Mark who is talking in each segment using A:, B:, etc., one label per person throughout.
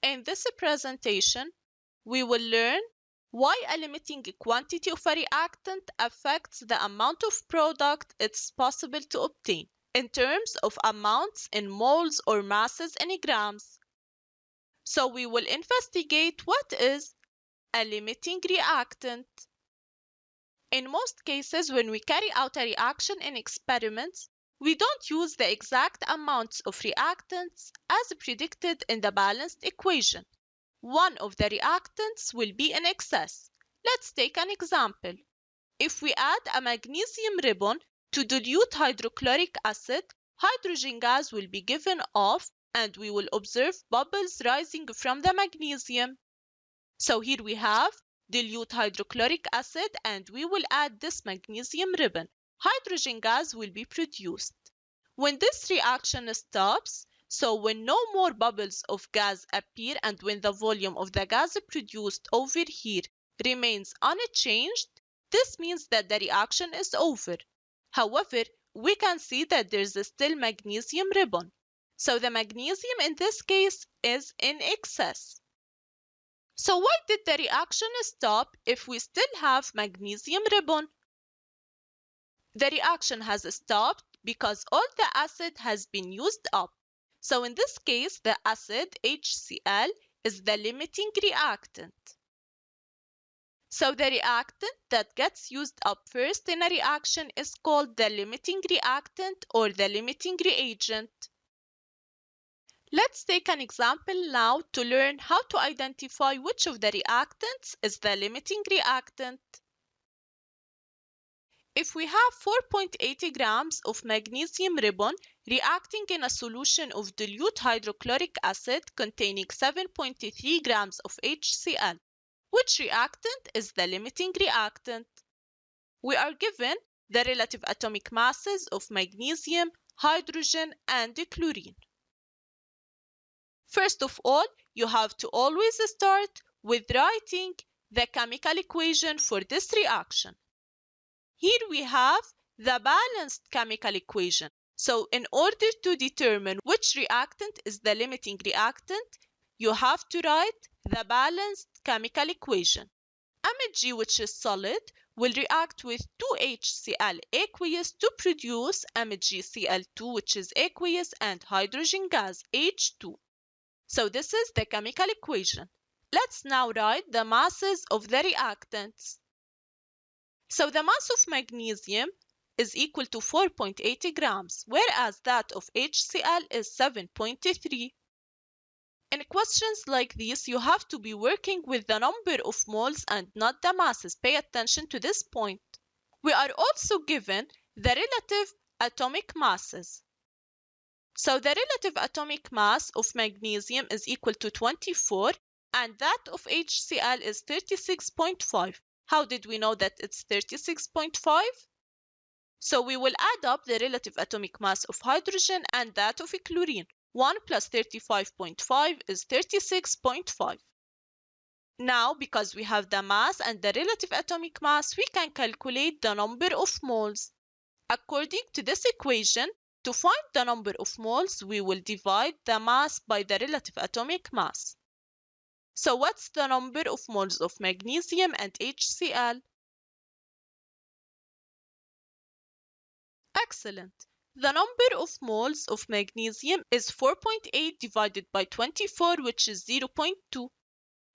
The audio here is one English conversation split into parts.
A: In this presentation, we will learn why a limiting quantity of a reactant affects the amount of product it's possible to obtain in terms of amounts in moles or masses in grams. So we will investigate what is a limiting reactant. In most cases, when we carry out a reaction in experiments, we don't use the exact amounts of reactants as predicted in the balanced equation. One of the reactants will be in excess. Let's take an example. If we add a magnesium ribbon to dilute hydrochloric acid, hydrogen gas will be given off and we will observe bubbles rising from the magnesium. So here we have dilute hydrochloric acid and we will add this magnesium ribbon. Hydrogen gas will be produced. When this reaction stops, so when no more bubbles of gas appear and when the volume of the gas produced over here remains unchanged, this means that the reaction is over. However, we can see that there's still magnesium ribbon. So the magnesium in this case is in excess. So why did the reaction stop if we still have magnesium ribbon? The reaction has stopped because all the acid has been used up. So in this case, the acid HCl is the limiting reactant. So the reactant that gets used up first in a reaction is called the limiting reactant or the limiting reagent. Let's take an example now to learn how to identify which of the reactants is the limiting reactant. If we have 4.80 grams of magnesium ribbon reacting in a solution of dilute hydrochloric acid containing 7.3 grams of HCl, which reactant is the limiting reactant? We are given the relative atomic masses of magnesium, hydrogen, and chlorine. First of all, you have to always start with writing the chemical equation for this reaction. Here we have the balanced chemical equation. So in order to determine which reactant is the limiting reactant, you have to write the balanced chemical equation. Mg, which is solid, will react with 2HCl aqueous to produce MgCl2, which is aqueous, and hydrogen gas, H2. So this is the chemical equation. Let's now write the masses of the reactants. So the mass of magnesium is equal to 4.80 grams, whereas that of HCl is 7.3. In questions like these, you have to be working with the number of moles and not the masses. Pay attention to this point. We are also given the relative atomic masses. So the relative atomic mass of magnesium is equal to 24 and that of HCl is 36.5. How did we know that it's 36.5? So we will add up the relative atomic mass of hydrogen and that of chlorine. 1 plus 35.5 is 36.5. Now, because we have the mass and the relative atomic mass, we can calculate the number of moles. According to this equation, to find the number of moles, we will divide the mass by the relative atomic mass. So what's the number of moles of magnesium and HCl? Excellent. The number of moles of magnesium is 4.8 divided by 24, which is 0.2.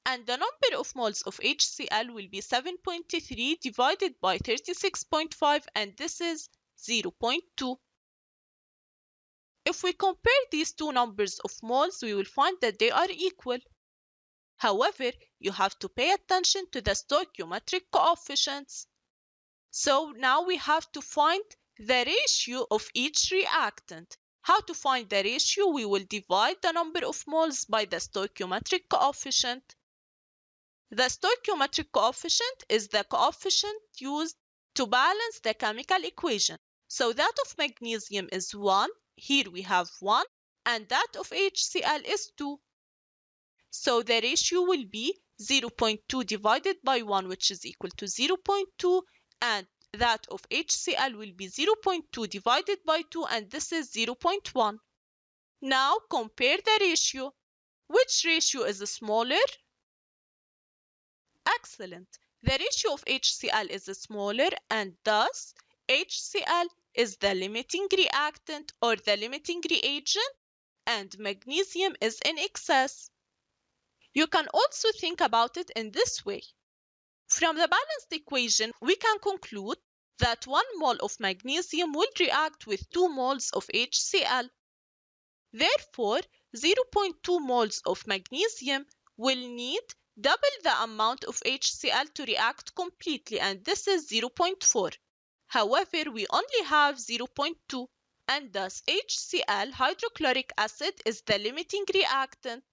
A: And the number of moles of HCl will be 7.3 divided by 36.5, and this is 0.2. If we compare these two numbers of moles, we will find that they are equal. However, you have to pay attention to the stoichiometric coefficients. So now we have to find the ratio of each reactant. How to find the ratio? We will divide the number of moles by the stoichiometric coefficient. The stoichiometric coefficient is the coefficient used to balance the chemical equation. So that of magnesium is 1, here we have 1, and that of HCl is 2. So the ratio will be 0.2 divided by 1, which is equal to 0.2, and that of HCl will be 0.2 divided by 2, and this is 0.1. Now compare the ratio. Which ratio is smaller? Excellent. The ratio of HCl is smaller, and thus HCl is the limiting reactant or the limiting reagent, and magnesium is in excess. You can also think about it in this way. From the balanced equation, we can conclude that 1 mole of magnesium will react with 2 moles of HCl. Therefore, 0.2 moles of magnesium will need double the amount of HCl to react completely, and this is 0.4. However, we only have 0.2, and thus HCl, hydrochloric acid, is the limiting reactant.